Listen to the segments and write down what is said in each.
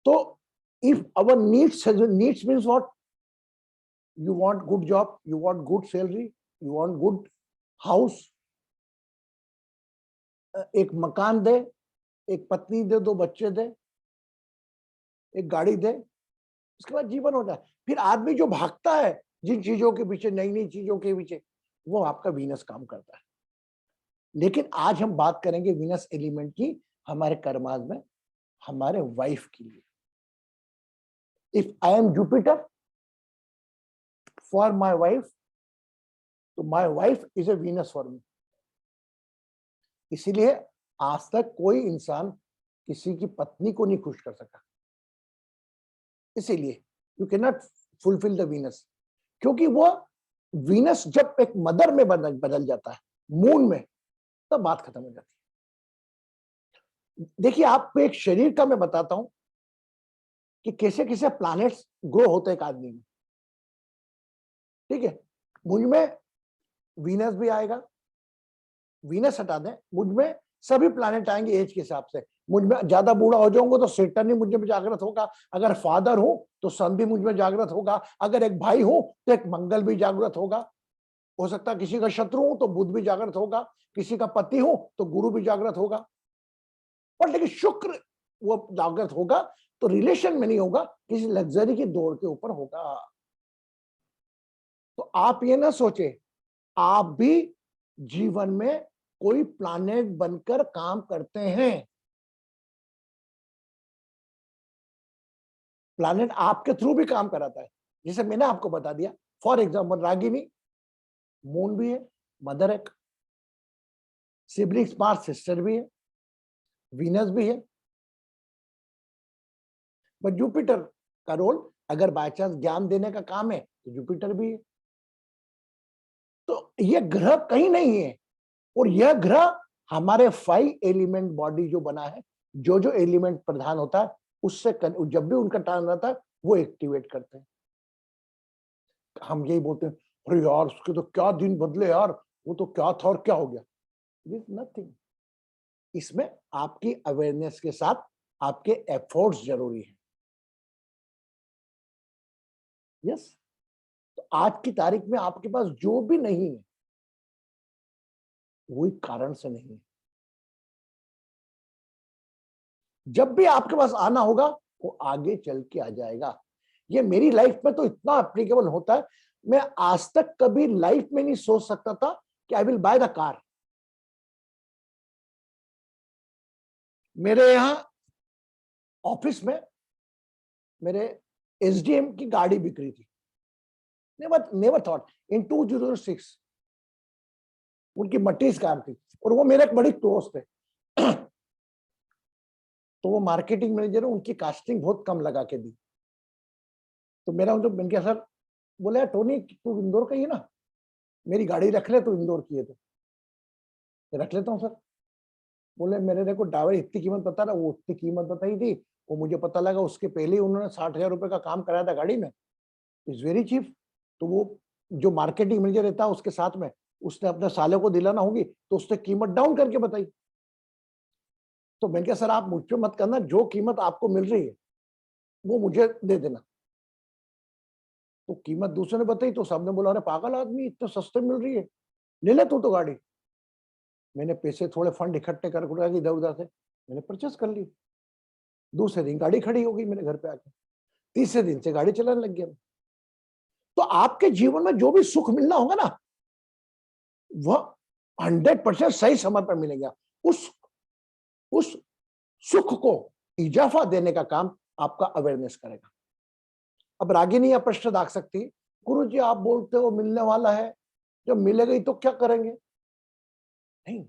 तो if our needs means what? You want good job, you want good salary, you want good house, एक मकान दे, एक पत्नी दे, 2 बच्चे दे, एक गाड़ी दे, उसके बाद जीवन हो जाए। फिर आदमी जो भागता है जिन चीजों के पीछे, नई नई चीजों के पीछे, वो आपका वीनस काम करता है। लेकिन आज हम बात करेंगे वीनस एलिमेंट की हमारे कर्माज में, हमारे वाइफ के लिए। If I am Jupiter for my wife, तो my wife is a Venus for me. इसीलिए आज तक कोई इंसान किसी की पत्नी को नहीं खुश कर सका, इसीलिए you can not fulfil the Venus. क्योंकि वो वीनस जब एक मदर में बदल जाता है, मून में, तब बात खत्म हो जाती है। देखिए, आपको एक शरीर का मैं बताता हूं कि कैसे कैसे प्लैनेट्स ग्रो होते हैं एक आदमी में। ठीक है, मुझ में वीनस भी आएगा, वीनस हटा दें, मुझ में सभी प्लैनेट आएंगे एज के हिसाब से। मुझ में ज्यादा बूढ़ा हो जाऊंगा तो सेटर्न ही मुझ में जागृत होगा, अगर फादर हूं तो सन भी मुझ में जागृत होगा, अगर एक भाई हूं तो एक मंगल भी जागृत होगा, हो सकता है किसी का शत्रु हूं तो बुध भी जागृत होगा, किसी का पति हूं तो गुरु भी जागृत होगा। पर लेकिन शुक्र वो जागृत होगा तो रिलेशन में नहीं होगा, किसी लग्जरी की दौड़ के ऊपर होगा। तो आप ये ना सोचे आप भी जीवन में कोई प्लैनेट बनकर काम करते हैं। प्लैनेट आपके थ्रू भी काम कराता है, जैसे मैंने आपको बता दिया। फॉर एग्जाम्पल, रागिनी मून भी है, मदर है, सिबलिंग्स मार्स सिस्टर भी है, वीनस भी है। बट जुपिटर का रोल अगर बाय चांस ज्ञान देने का काम है तो जुपिटर भी है। तो यह ग्रह कहीं नहीं है, और यह ग्रह हमारे 5 एलिमेंट बॉडी जो बना है, जो जो एलिमेंट प्रधान होता है उससे जब भी उनका टर्न आता है वो एक्टिवेट करते हैं। हम यही बोलते हैं, अरे यार उसके तो क्या दिन बदले यार, वो तो क्या था और क्या हो गया। It is nothing. इसमें आपकी अवेयरनेस के साथ आपके एफर्ट्स जरूरी है। यस, तो आज की तारीख में आपके पास जो भी नहीं है वही कारण से नहीं है। जब भी आपके पास आना होगा वो आगे चल के आ जाएगा। ये मेरी लाइफ में तो इतना एप्लीकेबल होता है, मैं आज तक कभी लाइफ में नहीं सोच सकता था कि I will by the car. मेरे यहां ऑफिस में मेरे एसडीएम की गाड़ी बिक रही थी। नेवर थॉट इन 2006 उनकी मटीज कार थी, और वो मेरे एक बड़ी क्लोज थे। तो वो मार्केटिंग मैनेजर है, उनकी कास्टिंग बहुत कम लगा के दी। तो मेरा उनको मैंने कहा सर, बोले यार टोनी तू इंदौर का ही है ना, मेरी गाड़ी रख ले, तो इंदौर की है तो रख लेता हूँ सर। बोले मेरे देखो ड्राइवर इतनी कीमत बता रहा, वो उतनी कीमत बताई थी, वो मुझे पता लगा उसके पहले ही उन्होंने 60,000 रुपए का काम कराया था गाड़ी में, इज वेरी चीप। तो वो जो मार्केटिंग मैनेजर रहता है उसके साथ में, उसने अपने साले को दिलाना होगी तो उसने कीमत डाउन करके बताई। तो मैंने कहा सर आप मुझ पे मत करना, जो कीमत आपको मिल रही है वो मुझे दे देना। तो कीमत दूसरे ने बताई तो सबने बोला अरे पागल आदमी, इतने सस्ते मिल रही है, ले ले तू तो गाड़ी। मैंने पैसे थोड़े फंड इकट्ठे कर इधर उधर से मैंने परचेस कर ली। दूसरे दिन गाड़ी खड़ी हो गई मेरे घर पे आके, तीसरे दिन से गाड़ी चलाने लग गया। तो आपके जीवन में जो भी सुख मिलना होगा ना, वह 100% सही समय पर मिलेगा। उस सुख को इजाफा देने का काम आपका अवेयरनेस करेगा। अब रागिनी या प्रश्न दाग सकती, गुरु जी आप बोलते हो मिलने वाला है, जब मिलेगा ही तो क्या करेंगे। नहीं,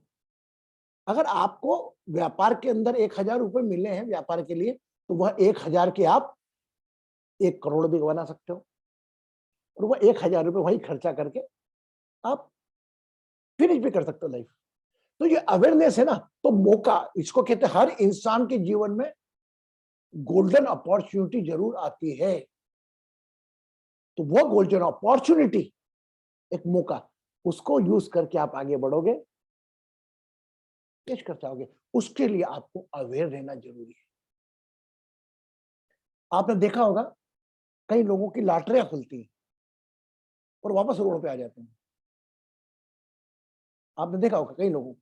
अगर आपको व्यापार के अंदर 1,000 रुपए मिले हैं व्यापार के लिए, तो वह 1,000 के आप 1 करोड़ भी बना सकते हो, और वह 1,000 रुपए वही खर्चा करके आप फिनिश भी कर सकते हो लाइफ। तो ये अवेयरनेस है ना, तो मौका, इसको कहते हैं हर इंसान के जीवन में गोल्डन अपॉर्चुनिटी जरूर आती है। तो वो गोल्डन अपॉर्चुनिटी, एक मौका, उसको यूज करके आप आगे बढ़ोगे, पेश कर जाओगे। उसके लिए आपको अवेयर रहना जरूरी है। आपने देखा होगा कई लोगों की लॉटरियां खुलती हैं और वापस रोड पे आ जाते हैं। आपने देखा होगा कई लोगों को,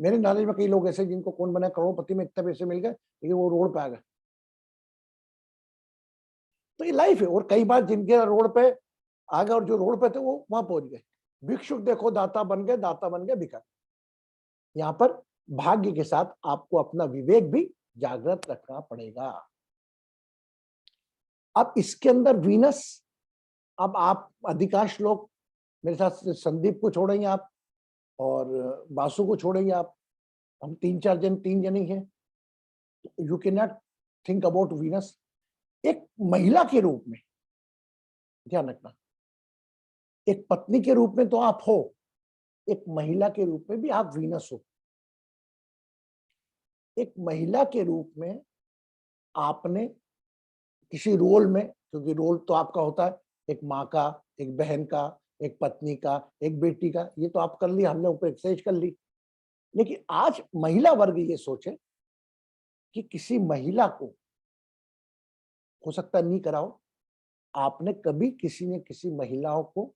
मेरे नॉलेज में कई लोग ऐसे जिनको कौन बना करोड़पति में इतने पैसे मिल गए लेकिन वो रोड पे आ गए। तो ये लाइफ है। और कई बार जिनके रोड पे आ गए और जो रोड पे थे वो वहां पहुंच गए। भिक्षुक देखो दाता बन गए, दाता बन गए भिखारी। यहाँ पर भाग्य के साथ आपको अपना विवेक भी जागृत रखना पड़ेगा। अब इसके अंदर वीनस, अब आप अधिकांश लोग मेरे साथ संदीप को छोड़ेंगे आप और बासु को छोड़ेंगे आप, हम तीन जन ही हैं। You can not think about Venus एक महिला के रूप में। ध्यान रखना, एक पत्नी के रूप में तो आप हो, एक महिला के रूप में भी आप वीनस हो। एक महिला के रूप में आपने किसी रोल में, क्योंकि रोल तो आपका होता है एक माँ का, एक बहन का, एक पत्नी का, एक बेटी का, ये तो आप कर लिया, हमने ऊपर एक्सरसाइज कर ली। लेकिन आज महिला वर्ग ये सोचे कि किसी महिला को, हो सकता नहीं कराओ, आपने कभी किसी ने किसी महिलाओं को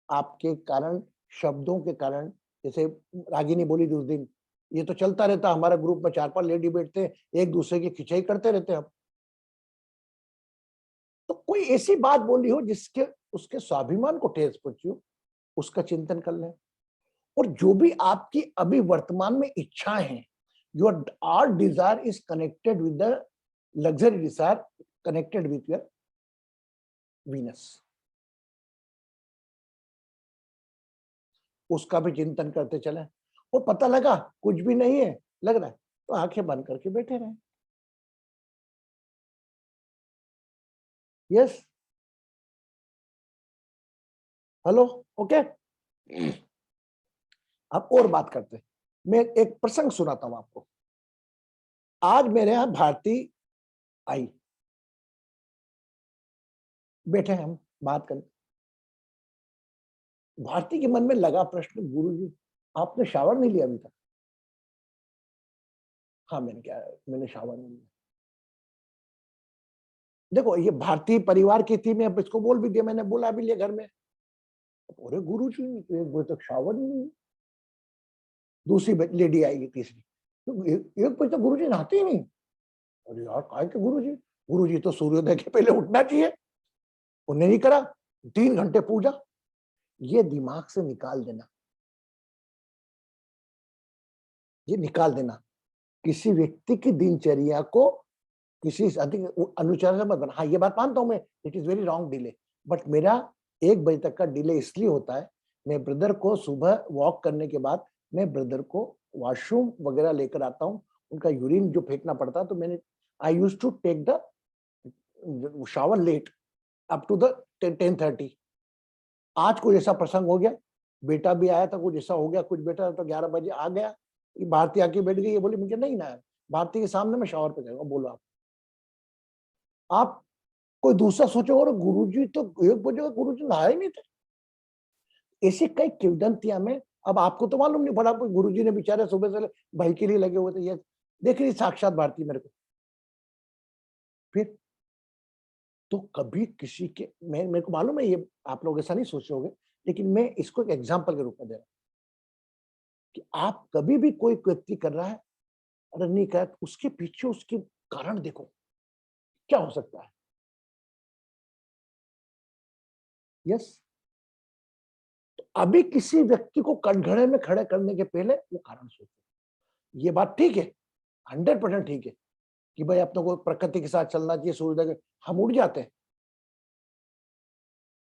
आपके कारण, शब्दों के कारण, जैसे रागिनी बोली उस दिन, ये तो चलता रहता, हमारे ग्रुप में 4-5 लेडी बैठते हैं, एक दूसरे की खिंचाई करते रहते हैं हम। तो कोई ऐसी बात बोली हो जिसके उसके स्वाभिमान को ठेस पहुंची हो, उसका चिंतन कर लें। और जो भी आपकी अभी वर्तमान में इच्छाएं हैं, your are desire is connected with the luxury desire, connected with your Venus, उसका भी चिंतन करते चले। और पता लगा कुछ भी नहीं है, लग रहा है, तो आंखें बंद करके बैठे रहे। Yes, hello, okay. अब और बात करते हैं। मैं एक प्रसंग सुनाता हूं आपको। आज मेरे यहां भारती आई, बैठे हैं हम बात करें। भारती के मन में लगा प्रश्न, गुरुजी आपने शावर नहीं लिया अभी तक? हाँ, मैंने शावर नहीं लिया। देखो ये भारतीय परिवार की थी, मैं अब इसको बोल भी दिया, मैंने बोला भी लिया घर में। अरे गुरुजी एक बजे तक शावर नहीं लिया। दूसरी लेडी आएगी, तीसरी, तो एक बजे तक गुरुजी नहाते ही नहीं। अरे यार काय के गुरुजी, गुरुजी तो सूर्योदय के पहले उठना चाहिए, उन्हें नहीं करा। 3 घंटे पूजा। ये दिमाग से निकाल देना, ये निकाल देना। किसी व्यक्ति की दिनचर्या को किसी अधिक अनुचार से मत बना। हाँ, ये बात मानता हूं मैं, it is very wrong delay. But मेरा 1 बजे तक का डिले इसलिए होता है, मैं ब्रदर को सुबह वॉक करने के बाद मैं ब्रदर को वॉशरूम वगैरह लेकर आता हूँ, उनका यूरिन जो फेंकना पड़ता है, तो मैंने I use to take the shower late up to the 10:30। आज कोई ऐसा प्रसंग हो गया, बेटा भी आया था, कुछ ऐसा हो गया, कुछ बेटा तो 11 बजे आ गया, भारती आके बैठ गई, ये बोली मुझे नहीं ना, भारती के सामने मैं शावर पे जाऊंगा। बोलो आप कोई दूसरा सोचो, और गुरुजी तो 1 बजे गुरुजी नहाए ही नहीं थे। ऐसी कई किंवदंतियां में, अब आपको तो मालूम नहीं पड़ा, गुरुजी ने बेचारे सुबह से भाई के लिए लगे हुए थे। ये देख रही साक्षात भारती मेरे को। फिर तो कभी किसी के, मैं मेरे को मालूम है ये आप लोग ऐसा नहीं सोच रहे होगे, लेकिन मैं इसको एक एग्जाम्पल के रूप में दे रहा हूं कि आप कभी भी कोई व्यक्ति कर रहा है, अगर नहीं कर, उसके पीछे उसके कारण देखो क्या हो सकता है। यस, अभी किसी व्यक्ति को कटघरे में खड़े करने के पहले वो कारण सोचो। ये बात ठीक है, 100% ठीक है कि भाई अपने को प्रकृति के साथ चलना चाहिए, सूर्योदय हम उठ जाते हैं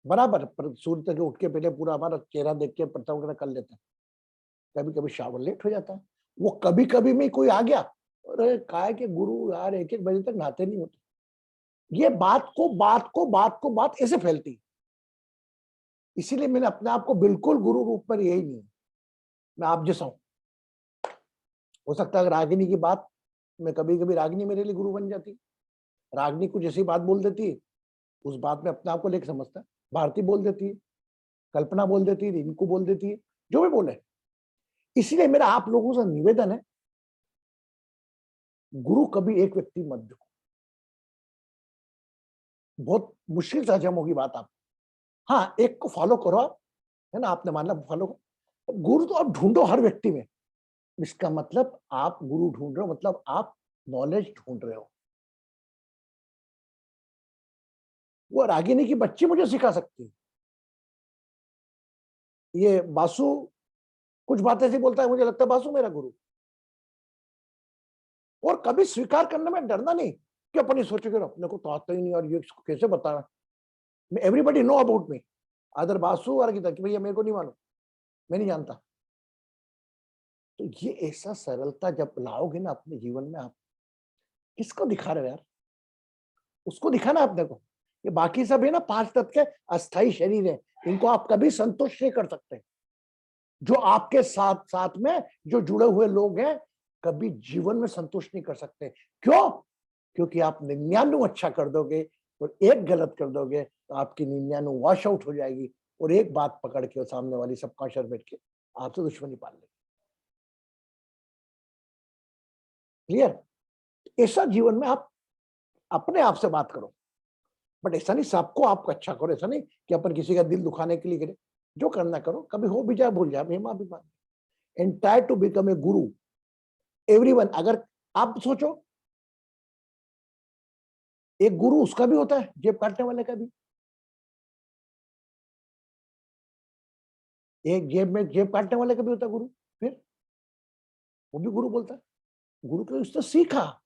बराबर, पर सूर्य तक उठ के पहले पूरा हमारा चेहरा देख के प्रथम वगैरह कर लेते हैं। कभी कभी शावर लेट हो जाता है। वो कभी कभी में कोई आ गया, अरे काय के गुरु यार 1-1 बजे तक नहाते नहीं होते। ये बात ऐसे फैलती। इसीलिए मैंने अपने आप को बिल्कुल गुरु रूप पर यही नहीं, मैं आप जैसा हूं। हो सकता है रागिनी की बात, मैं कभी कभी रागिनी मेरे लिए गुरु बन जाती। रागिनी कुछ ऐसी बात बोल देती है, उस बात में अपने आप को लेकर समझता है। भारती बोल देती है, कल्पना बोल देती है, रिंकू बोल देती है, जो भी बोले। इसलिए मेरा आप लोगों से निवेदन है, गुरु कभी एक व्यक्ति मत देखो। बहुत मुश्किल से हजम होगी बात आप। हाँ, एक को फॉलो करो आप, है ना, आपने माना फॉलो करो। गुरु तो आप ढूंढो हर व्यक्ति में। इसका मतलब आप गुरु ढूंढ रहे हो, मतलब आप नॉलेज ढूंढ रहे हो। वो रागिनी की बच्ची मुझे सिखा सकती है। ये बासु कुछ बातें ऐसी बोलता है, मुझे लगता है बासु मेरा गुरु। और कभी स्वीकार करने में डरना नहीं कि अपनी सोचोगे अपने को तो आता ही नहीं और ये इसको कैसे बताना। Everybody know about me, other Basu और गीता, कि भैया मेरे को नहीं मालूम, मैं नहीं जानता। तो ये ऐसा सरलता जब लाओगे ना अपने जीवन में, आप किसको दिखा रहे हो यार? उसको दिखाना अपने को। ये बाकी सब है ना, 5 तत्व के अस्थाई शरीर है, इनको आप कभी संतुष्ट नहीं कर सकते। जो आपके साथ साथ में जो जुड़े हुए लोग हैं, कभी जीवन में संतुष्ट नहीं कर सकते। क्यों? क्योंकि आप 99 अच्छा कर दोगे और एक गलत कर दोगे तो आपकी 99 वॉश आउट हो जाएगी, और एक बात पकड़ के सामने वाली सबकॉन्शियस बैठ के आपसे दुश्मनी पाल लेगी। क्लियर? ऐसा जीवन में आप अपने आप से बात करो, बट ऐसा नहीं सबको आपको अच्छा करो, ऐसा नहीं कि अपन किसी का दिल दुखाने के लिए करें। जो करना करो, कभी हो भी जाए भूल जाए, मैं माफी मांग। And try to become a guru everyone. अगर आप सोचो, एक गुरु उसका भी होता है, जेब काटने वाले का भी। एक जेब काटने वाले का भी होता है गुरु, फिर वो भी गुरु बोलता है। गुरु के उसने सीखा,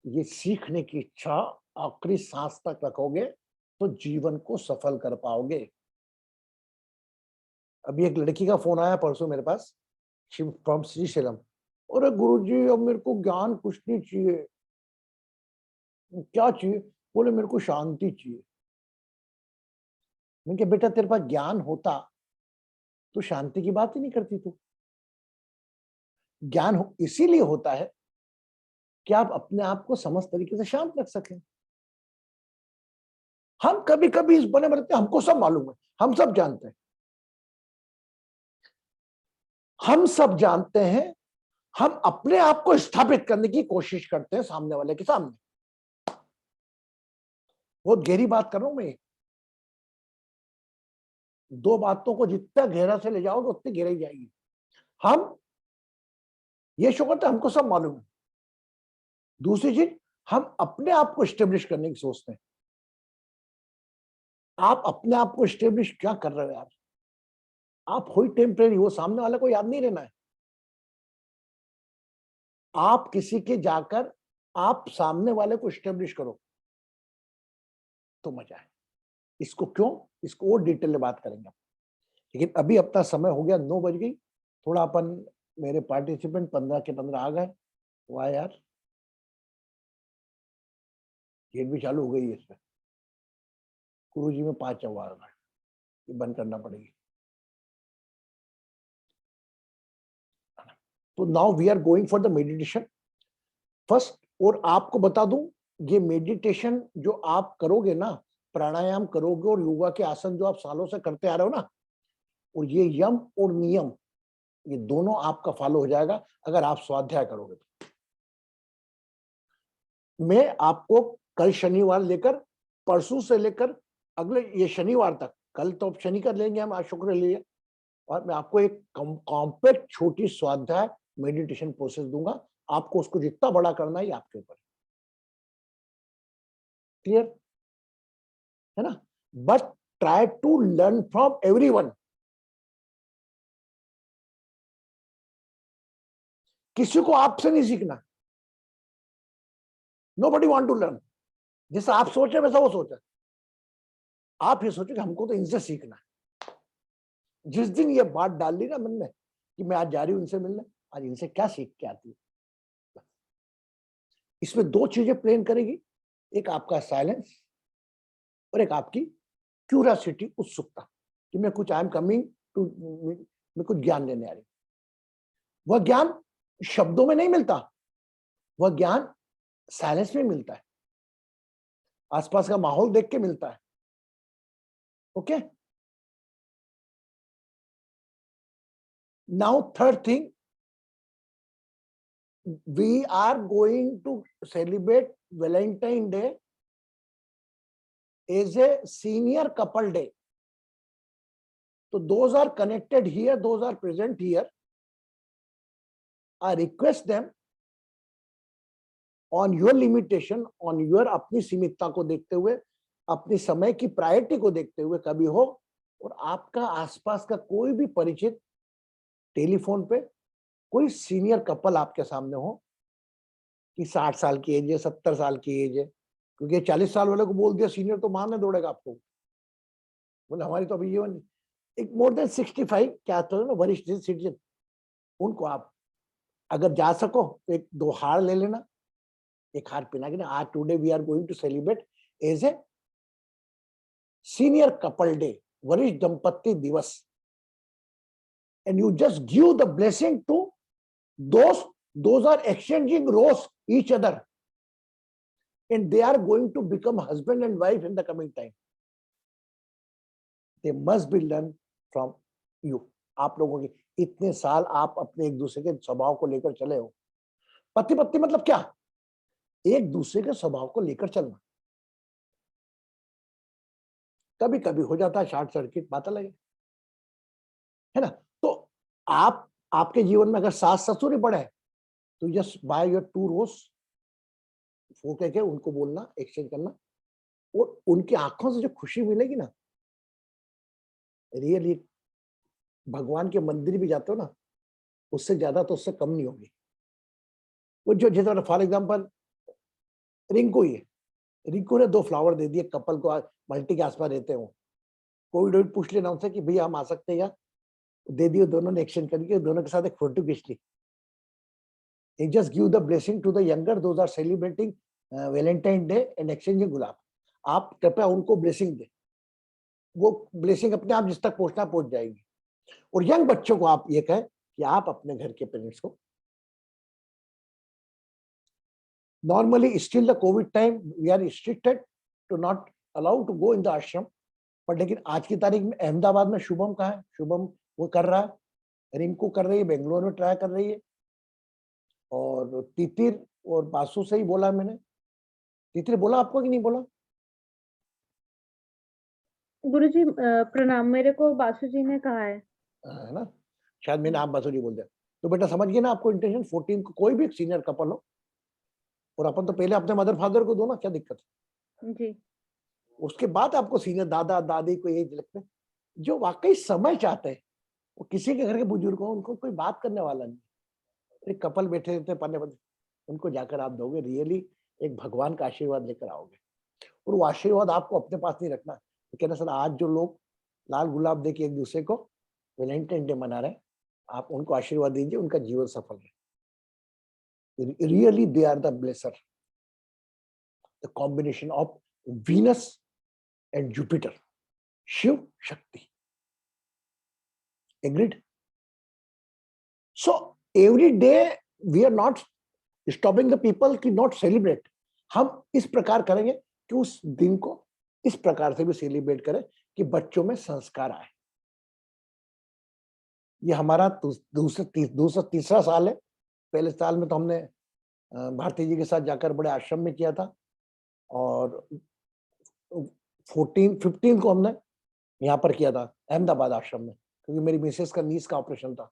ये सीखने की इच्छा आखिरी सांस तक रखोगे तो जीवन को सफल कर पाओगे। अभी एक लड़की का फोन आया परसों मेरे पास, फ्रॉम श्रीशैलम। अरे गुरुजी, अब मेरे को ज्ञान कुछ नहीं चाहिए। क्या चाहिए? बोले मेरे को शांति चाहिए। मैंने कहा बेटा तेरे पास ज्ञान होता तो शांति की बात ही नहीं करती तू। ज्ञान इसीलिए होता है कि आप अपने आप को समस्त तरीके से शांत रख सकें। हम कभी कभी इस बने बनते हमको सब मालूम है, हम सब जानते हैं, हम सब जानते हैं। हम अपने आप को स्थापित करने की कोशिश करते हैं सामने वाले के सामने। बहुत गहरी बात कर रहा हूं मैं। दो बातों को जितना गहरा से ले जाओगे उतनी गहराई जाएगी। हम ये शो करते हमको सब मालूम है। दूसरी चीज, हम अपने आप को स्टेब्लिश करने की सोचते हैं। आप अपने आप को स्टेब्लिश क्या कर रहे हो यार? आप हो ही टेम्परेरी, वो सामने वाले को याद नहीं रहना है। आप किसी के जाकर आप सामने वाले को स्टेब्लिश करो तो मजा है। इसको क्यों, इसको और डिटेल में बात करेंगे। लेकिन अभी अपना समय हो गया, 9 बज गई। थोड़ा अपन, मेरे पार्टिसिपेंट 15 के 15 आ गए। वाह यार, गेट भी चालू हो गई है इसमें। गुरु जी में 5 आवाज है, ये बंद करना पड़ेगी। तो now we are going for the meditation first. और आपको बता दूं, ये मेडिटेशन जो आप करोगे ना, प्राणायाम करोगे और योगा के आसन जो आप सालों से करते आ रहे हो ना, और ये यम और नियम, ये दोनों आपका फॉलो हो जाएगा अगर आप स्वाध्याय करोगे तो। मैं आपको कल शनिवार लेकर, परसों से लेकर अगले ये शनिवार तक, कल तो शनि का लेंगे हम, आज शुक्र लिए, और मैं आपको एक कॉम्पैक्ट छोटी स्वाध्याय मेडिटेशन प्रोसेस दूंगा। आपको उसको जितना बड़ा करना है आपके ऊपर। क्लियर है ना? But try to learn from everyone. किसी को आपसे नहीं सीखना। Nobody want to learn. जैसा आप सोच रहे वैसा वो सोचा। आप ये सोचो कि हमको तो इनसे सीखना है। जिस दिन ये बात डाल ली ना मन में कि मैं आज जा रही हूं इनसे मिलने, आज इनसे क्या सीख के आती है, इसमें दो चीजें प्लेन करेगी। एक आपका साइलेंस और एक आपकी क्यूरियोसिटी, उत्सुकता, कि मैं कुछ, आई एम कमिंग टू, मैं कुछ ज्ञान लेने आ रही। वह ज्ञान शब्दों में नहीं मिलता, वह ज्ञान साइलेंस में मिलता है, आसपास का माहौल देख के मिलता है। Okay, now third thing, we are going to celebrate Valentine Day as a senior couple day. So those are connected here, those are present here. I request them on your limitation, on your अपनी सीमितता को देखते हुए, अपनी समय की priority को देखते हुए कभी हो, और आपका आसपास का कोई भी परिचित टेलीफोन पे कोई सीनियर कपल आपके सामने हो कि 60 साल की एज है, 70 साल की एज है, क्योंकि 40 साल वाले को बोल दिया सीनियर तो मारने दौड़ेगा आपको, बोले हमारी तो अभी ये नहीं। एक मोर देन 65 क्या तो ना वरिष्ठ सिटीजन, उनको आप अगर जा सको तो एक 2 हार ले लेना, एक हार पहना के ना, आज today we are going to celebrate as a senior couple day, वरिष्ठ दंपत्ति दिवस, and you just give the blessing to those are exchanging roles each other, and they are going to become husband and wife in the coming time. They must be learned from you. आप लोगों की इतने साल आप अपने एक दूसरे के स्वभाव को लेकर चले हो, पति पत्नी मतलब क्या, एक दूसरे के स्वभाव को लेकर चलना। कभी कभी हो जाता है शॉर्ट सर्किट, बात अलग है ना। तो आप आपके जीवन में अगर सास ससुर ही बड़े हैं तो जस्ट बाय योर 2 रोज, वो कह के उनको बोलना, एक्सचेंज करना, और उनकी आंखों से जो खुशी मिलेगी ना, रियली भगवान के मंदिर भी जाते हो ना, उससे ज्यादा तो उससे कम नहीं होगी। वो जो जैसे फॉर एग्जाम्पल रिंकू ही है, रिंकू ने 2 फ्लावर दे दिए कपल को, मल्टी के आसपास रहते हो, कोई पूछ लेना उनसे कि भैया हम आ सकते हैं, या दे दिए, दोनों ने एक्सचेंज करके दोनों के साथ एक फोटो खींच ली। He just give the blessing to the younger, those are celebrating Valentine Day and exchanging गुलाब। आप कृपया उनको ब्लेसिंग दे, वो ब्लेसिंग अपने आप जिस तक पहुंचना पहुंच जाएगी। और यंग बच्चों को आप ये कहें कि आप अपने घर के पेरेंट्स को, normally still the covid time we are restricted to not allow to go in the ashram, पर लेकिन आज की तारीख में अहमदाबाद में शुभम कहाँ है, शुभम वो कर रहा है, रिंकू कर रही है, बेंगलोर में ट्राई कर रही है, और तितिर और बासु से ही बोला मैंने। तितिर बोला आपको कि नहीं बोला? गुरुजी प्रणाम, मेरे को बासु जी ने कहा है ना, शायद मैंने आप बासु जी बोल दिया। तो बेटा समझ गए ना आपको इंटेंशन। 14 को कोई भी सीनियर कपल हो, और अपन तो पहले अपने मदर फादर को दो ना, क्या दिक्कत है जी। उसके बाद आपको सीनियर दादा दादी को एज लगते हैं, जो वाकई समय चाहते हैं, वो किसी के घर के बुजुर्ग हो, उनको कोई बात करने वाला नहीं, एक कपल बैठे रहते हैं पन्ने पन्ने, उनको जाकर आप दोगे, रियली एक भगवान का आशीर्वाद लेकर आओगे। और वो आशीर्वाद आपको अपने पास नहीं रखना, तो कहना सर आज जो लोग लाल गुलाब दे के एक दूसरे को वैलेंटाइन डे मना रहे हैं, आप उनको आशीर्वाद दीजिए, उनका जीवन सफल है। Really they are the blesser, the combination of Venus and Jupiter, Shiv Shakti. Agreed? So every day we are not stopping the people की नॉट सेलिब्रेट, हम इस प्रकार करेंगे कि उस दिन को इस प्रकार से भी सेलिब्रेट करें कि बच्चों में संस्कार आए। ये हमारा दूसरा तीसरा साल है। पहले साल में तो हमने भारती जी के साथ जाकर बड़े आश्रम में किया था, और 15 को हमने यहाँ पर किया था अहमदाबाद आश्रम में, क्योंकि मेरी मिसेस का नीस का ऑपरेशन था।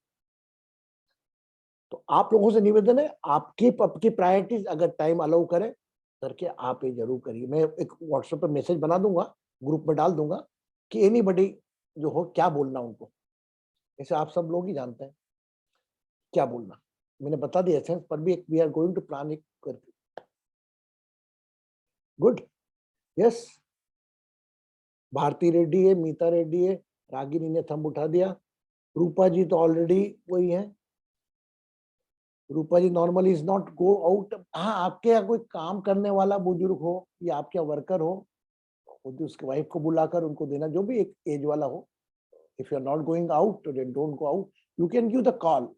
तो आप लोगों से निवेदन है, आपकी प्रायोरिटीज अगर टाइम अलाउ करे करके आप ये जरूर करिए। मैं एक व्हाट्सएप पर मैसेज बना दूंगा, ग्रुप में डाल दूंगा कि एनीबडी जो हो क्या बोलना उनको, ऐसे आप सब लोग ही जानते हैं क्या बोलना, मैंने बता दिया एसेंस, पर भी we are going to plan it करके। Good, yes. भारती रेड्डी है, मीता रेड्डी है, रागिनी ने थंब उठा दिया, रूपा जी तो ऑलरेडी वही है। Rupa ji normally is not go out. हाँ, आपके यहाँ कोई काम करने वाला बुजुर्ग हो या आपके वर्कर हो, उसके वाइफ को बुलाकर उनको देना, जो भी एक एज वाला हो। If you are not going out, then don't go out. You can give the call,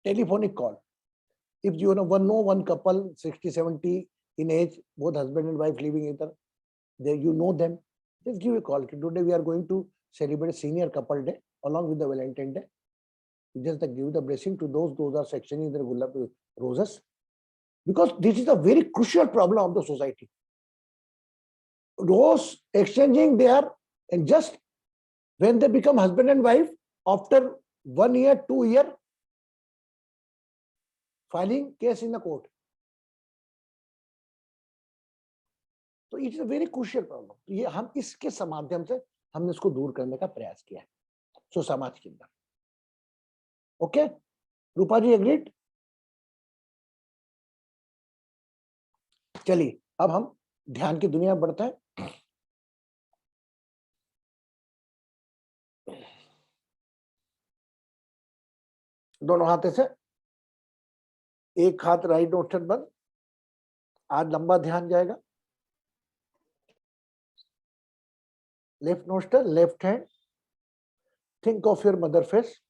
telephonic call. If you know one couple 60-70 in age, both husband and wife living either, there you know them, just give a call. Today we are going to celebrate senior couple day along with the Valentine Day. You just give the blessing to those are sectioning their gulab roses, because this is a very crucial problem of the society. Rose exchanging their, and just when they become husband and wife, after 1 year, 2 year, filing case in the court. तो it's a very crucial problem. ये हम इसके माध्यम से हमने इसको दूर करने का प्रयास किया है सो समाज के अंदर। ओके, रूपा जी एग्रीड? चलिए अब हम ध्यान की दुनिया में बढ़ते हैं। दोनों हाथ से, एक हाथ राइट नोस्टल बंद। आज लंबा ध्यान जाएगा। Left nostril, left hand, think of your mother face.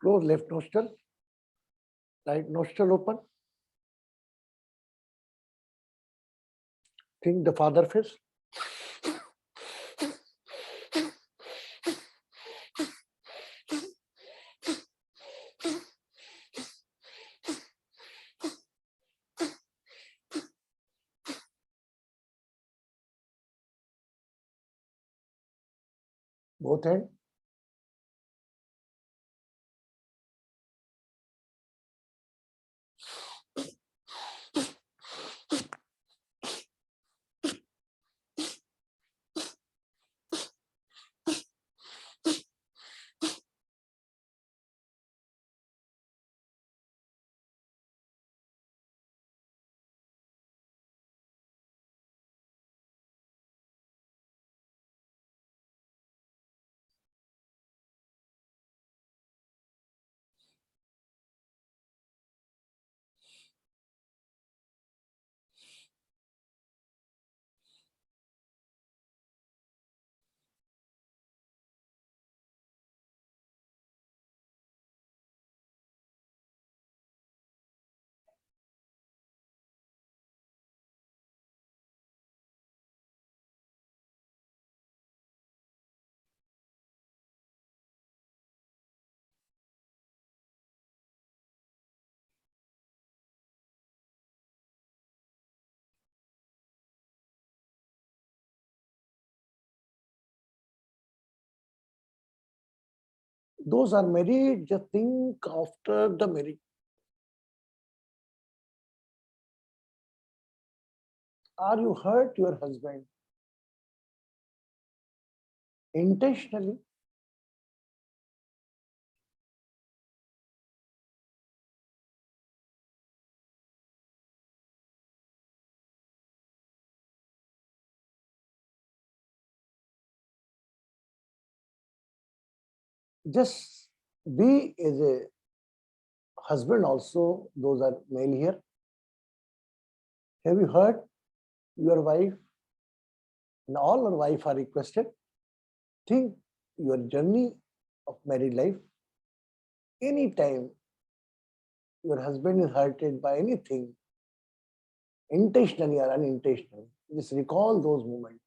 Close left nostril, right nostril open. Think the father face. Both hand. Those are married. Just think after the marriage. Are you hurt your husband intentionally? Just be as a husband also. Those are male here. Have you hurt your wife? And all our wife are requested. Think your journey of married life. Anytime your husband is hurted by anything, intentionally or unintentionally, just recall those moments.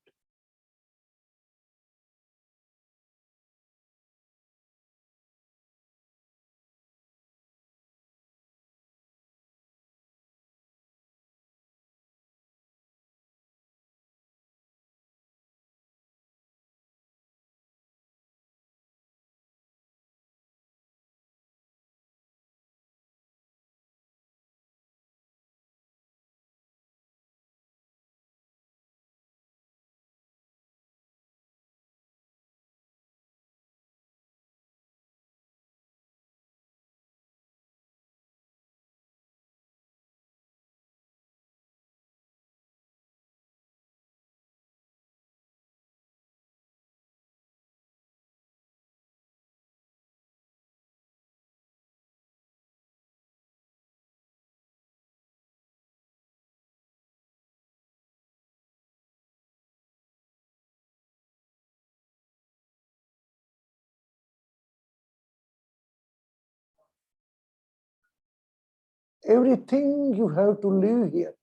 Everything you have to live here.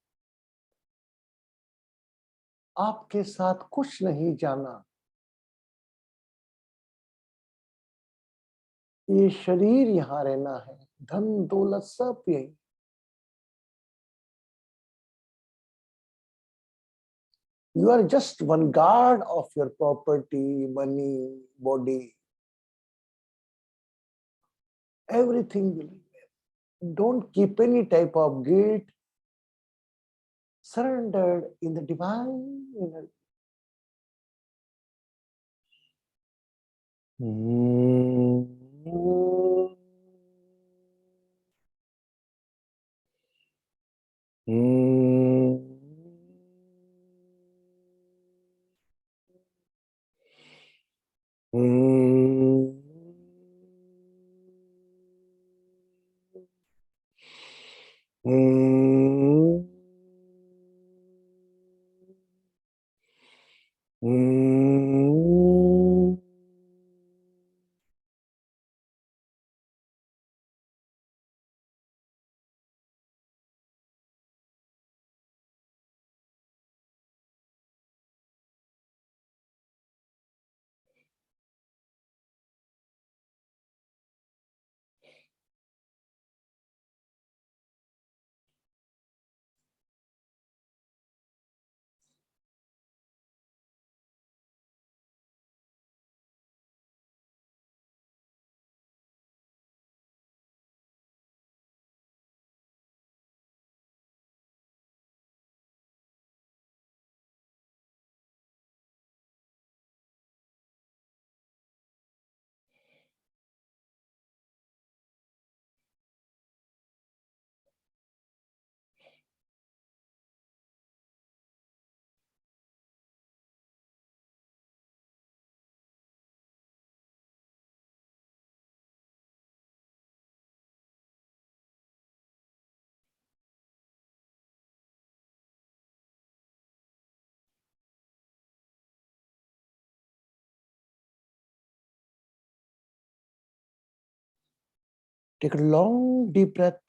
आपके साथ कुछ नहीं जाना, ये शरीर यहाँ रहना है, धन दौलत सब यही। You are just one guard of your property, money, body. Everything will remain. Don't keep any type of guilt. Surrendered in the divine energy. Take a long deep breath.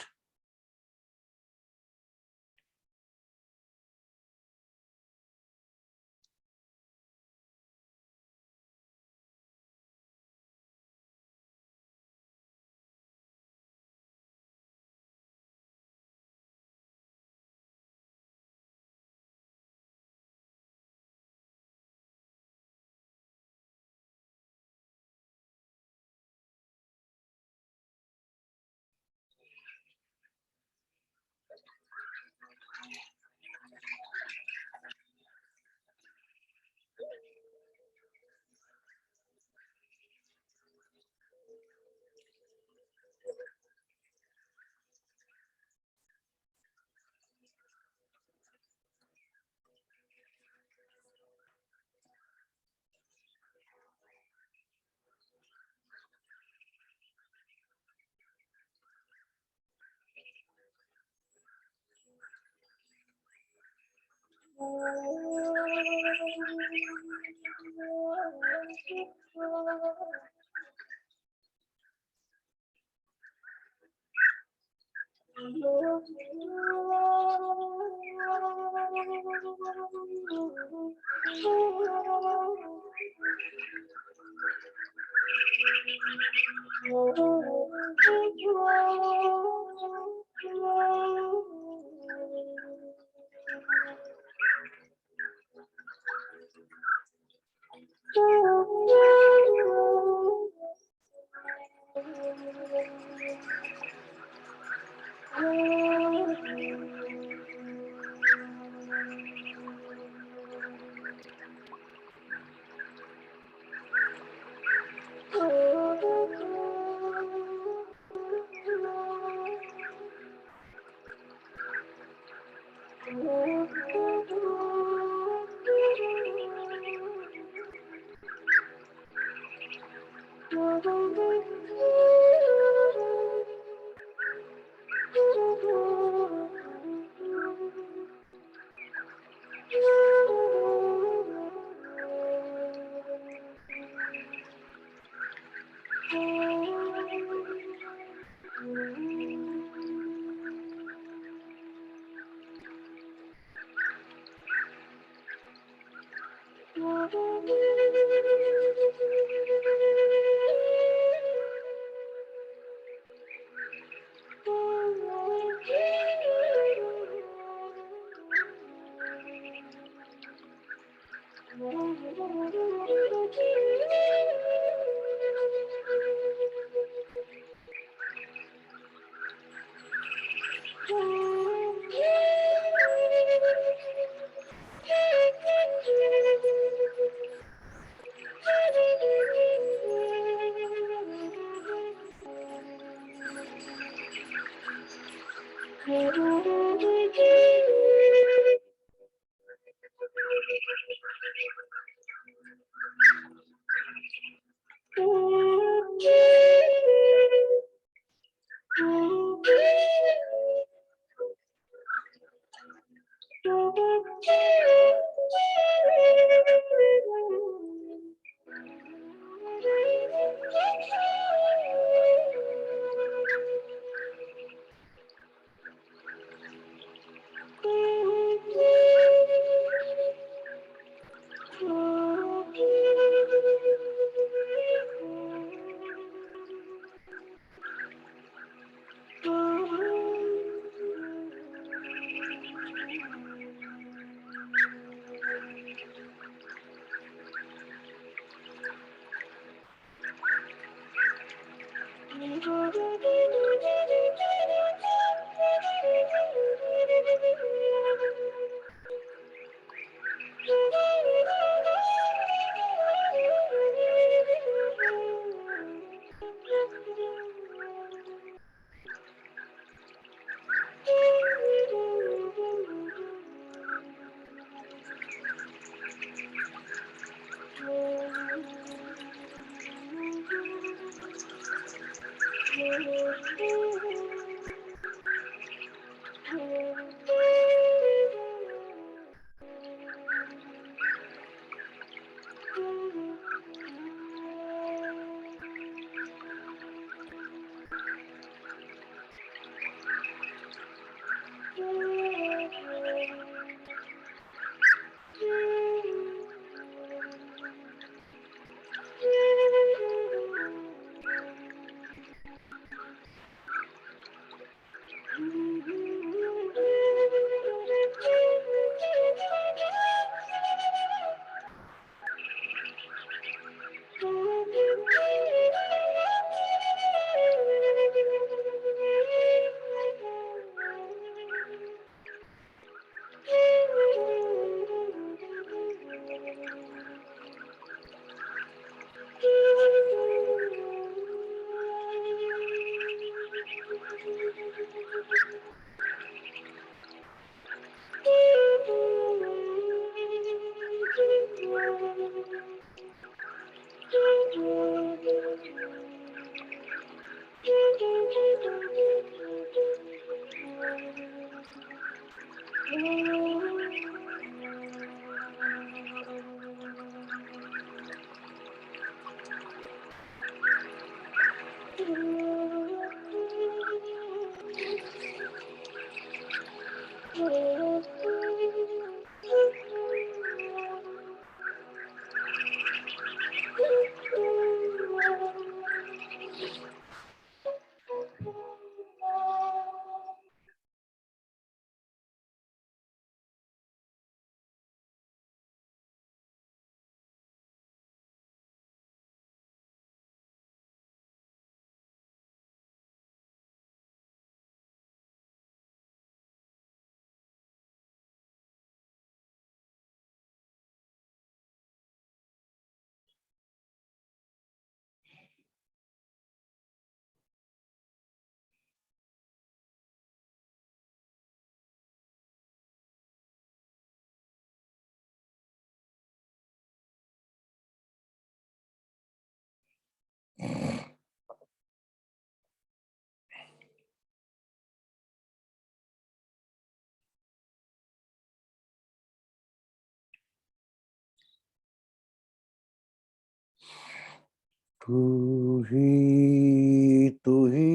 तू ही तू ही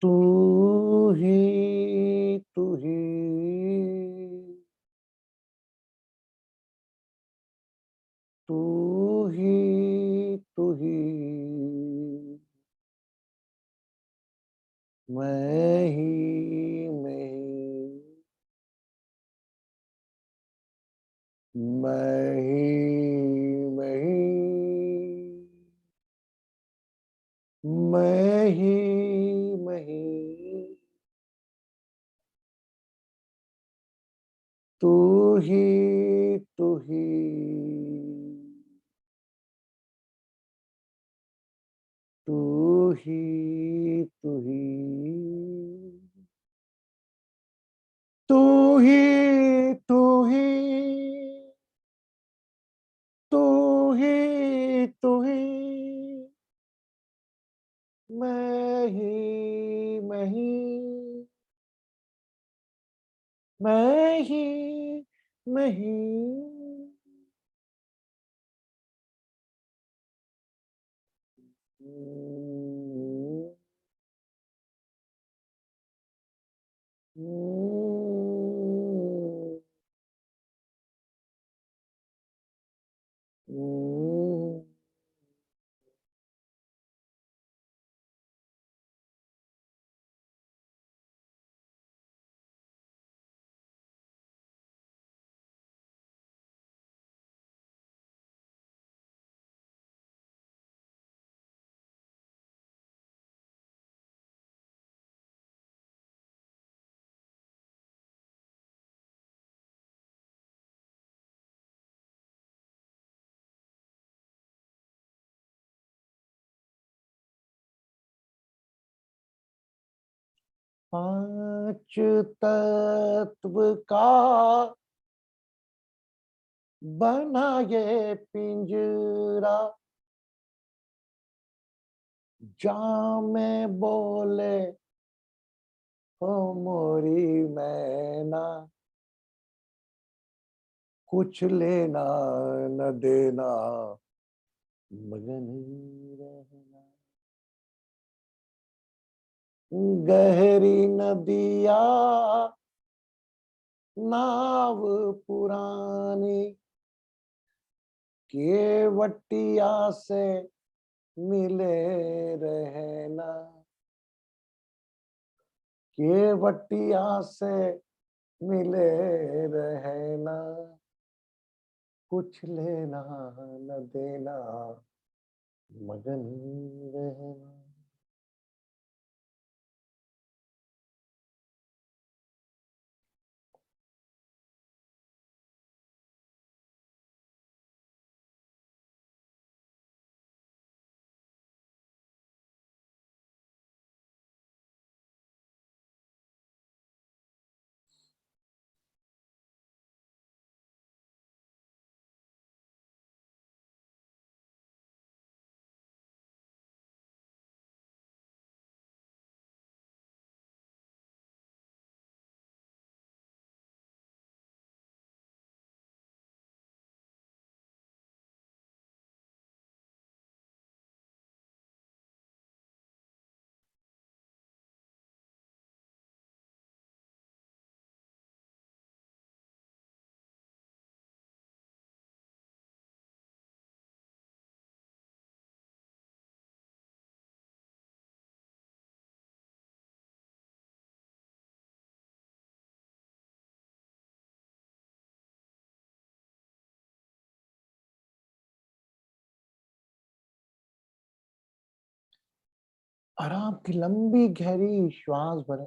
तू ही तू ही मैं ही, मैं ही, मैं ही, मैं ही, मैं ही, मैं ही, तू ही, तू ही, तू ही, तू ही, तू ही, तू ही, तू ही, तू ही, मैं ही, मैं ही, मैं ही, मैं ही, पांच तत्व का बना ये पिंजरा, जा में बोले हो मोरी मैना, कुछ लेना न देना, मगन रहना। गहरी नदिया नाव पुरानी, केवटिया से मिले रहना, केवटिया से मिले रहना, कुछ लेना न देना, मगन रहना। आराम की लंबी गहरी श्वास भरे,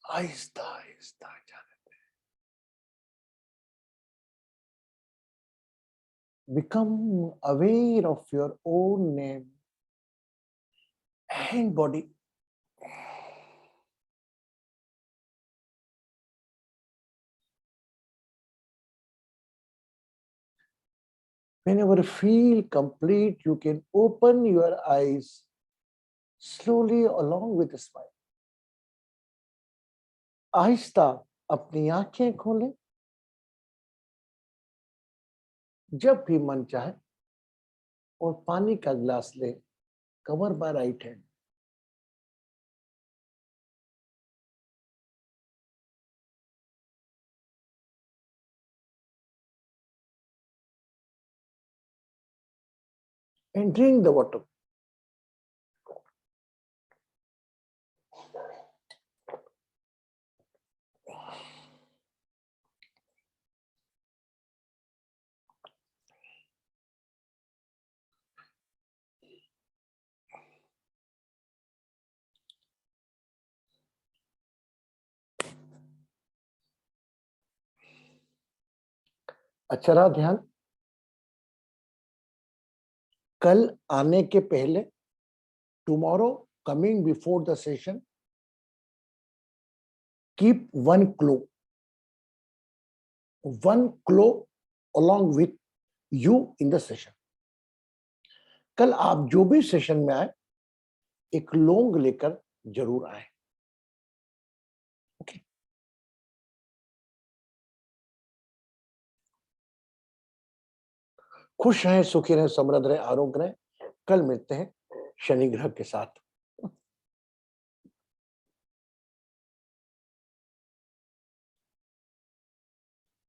आहिस्ता आहिस्ता जाने। Become aware of your own name and body. Whenever you feel complete, you can open your eyes slowly along with a smile. आहिस्ता अपनी आंखें खोलें, जब भी मन चाहे, और पानी का गिलास लें, cover by right hand. And drink the water. अच्छा रहा ध्यान। कल आने के पहले, tomorrow coming before the session, keep one cloth along with you in the session. कल आप जो भी सेशन में आए, एक लौंग लेकर जरूर आए। ओके। खुश रहें, सुखी रहें, समृद्ध रहें, आरोग्य रहें। कल मिलते हैं शनि ग्रह के साथ।